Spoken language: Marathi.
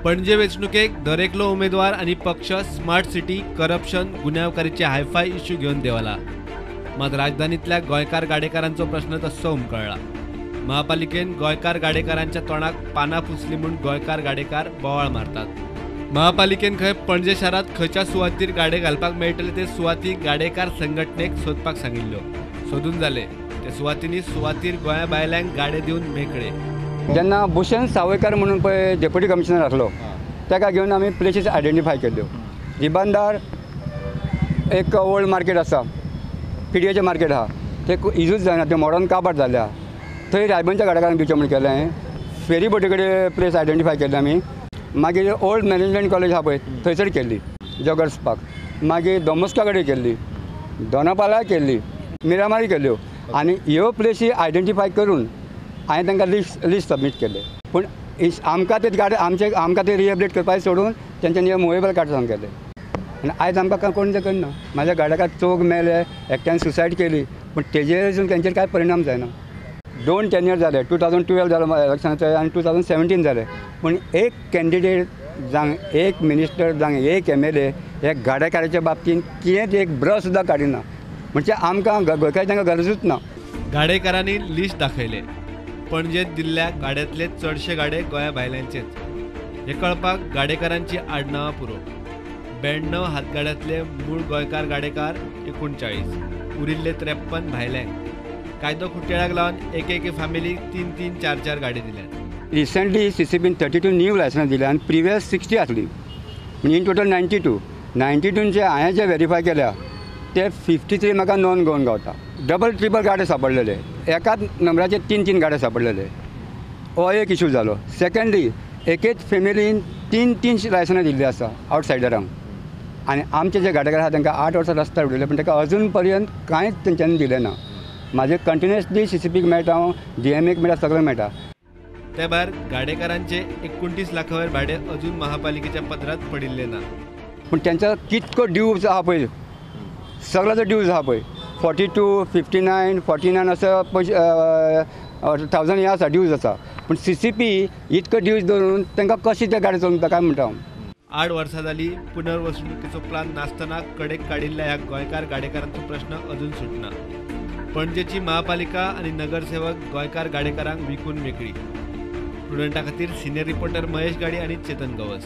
पणजे वेंचणुकेक दरेकलो उमेदवार आणि पक्ष स्मार्ट सिटी, करप्शन, गुन्हेगारीचे हायफाय इश्यू घेऊन देवला. मात राजधानीतल्या गोंयकार गाडेकारांचो प्रश्न तस्सो उमकळला. महापालिकेन गोंयकार गाडेकारांच्या तोंडाक पानां पुसली म्हूण गोंयकार गाडेकार बोवाळ मारतात. महापालिकेन खंय पणजे शारात खंयच्या सुवातीर गाडे घालपाक मेळटले ते सुवाती गाडेकार संघटनेक सोदपाक सांगिल्ल्यो. सोदून जाले ते सुवातींनी सुवातीर गोंया बायल्यांक गाडे दिवन मेकळे. जेन्ना भूषण सावयकार म्हणून पळय डेप्युटी कमिशनर आसलो ताका घेवन आमी प्लेसीस आयडेंटिफाय केल्ल्यो. रिबांदार एक ओल्ड मार्केट आसा, पिडयेचें मार्केट आहा, तें इजूच जायना, तें मॉडर्न काबार जाल्लें आहा. थंय रायबंदच्या गाडकारांक दिवचें म्हण केलें. फेरी बोटी कडेन प्लेस आयडेंटिफाय केल्ली आमी. मागीर ओल्ड मॅनेजमेंट कॉलेज आहा पळय थंयसर केल्ली, जॉगर्स पार्क. मागीर दोमोस्का कडेन केल्ली, दोनापावला केल्ली, मिरामारी केल्ल्यो. आनी ह्यो प्लेसी आयडेंटिफाय करून हांवें तांकां लिस्ट सबमीट केलें. पूण आमकां ते गाडी आमकां ते रिहेबिलिट करपाचें सोडून तेंच्यांनी मुवेबल काडटा सांग केलें. आनी आयज आमकां कोण तें करना. म्हाज्या गाडकाक चोग मेले, एकट्यान सुसायड केली, पूण तेजेर तेंचेर कांय परिणाम जायना. 2 टेन्युअर जाले, 2012 जालो इलेक्शनाचें आनी 2017 जालें. पूण एक कॅन्डिडेट जावं एक मिनिस्टर जावं एक MLA हे गाडेकाराच्या बाबतींत कितेंच एक ब्रश सुद्दां काडिना. म्हणजे आमकां गोंयकार तांकां गरजूच ना. गाडेकारांनी लिस्ट दाखयले. पणजेत दिल्ल्या गाड्यांतले चडशे गाडे गोंया भायल्यांचेच. हे कळपाक गाडेकारांची आडनावां पुरो. 92 हातगाड्यांतले मूळ गोंयकार गाडेकार 39, उरिल्ले 53 भायल्यांक. कायदो खुट्याळाक लावन एक फॅमिलीक 3-3, 4-4 गाडी दिल्यात. रिसंटली CCBन 32 न्यू लायसन्स दिल्या आनी प्रिवियस 60 आसली. म्हणजे इन टोटल 92चे हांवें जे व्हेरीफाय केल्या ते 53 म्हाका नॉन गोवन गावता. डबल ट्रिपल गाडे सापडलेले, एकाच नंबराचे 3-3 गाडे सापडलेले. हो एक इशू जालो. सेकंडली एकेच फॅमिलीन 3-3 लायसन्स दिल्ली आसा आवटसायडरांक. आनी आमचे जे गाडेकार आहा तांकां 8 वर्सां रस्त्यार उडयले, पूण ताका अजून पर्यंत कांयच तेंच्यांनी दिलें ना. म्हाजें कंटिन्युअसली CCBक मेळटा, DMAक मेळटा, सगळें मेळटा. ते भायर गाडेकारांचे 29 लाखा वयर भाडे अजून महापालिकेच्या पदरात पडिल्ले ना. पूण तेंचो कितको ड्यूज आहा पळय, सगळो जो ड्यूज आहा पळय 42, 59, 49 असो पयशे 1000 हे आसा ड्यूज आसा. पूण CCB इतको ड्यूज धरून तांकां कशी ते गाडी चलोवंक काय म्हणटा हांव. 8 वर्सां जाली पुनर्वसणुकीचो प्लान नासतना कडेक काडिल्ल्या ह्या गोंयकार गाडेकारांचो प्रश्न अजून सुटना. पणजेची महापालिका आनी नगरसेवक गोंयकार गाडेकारांक विकून मेकळी. स्टुडंटा खातीर सिनियर रिपोर्टर महेश गाडी आनी चेतन गवस.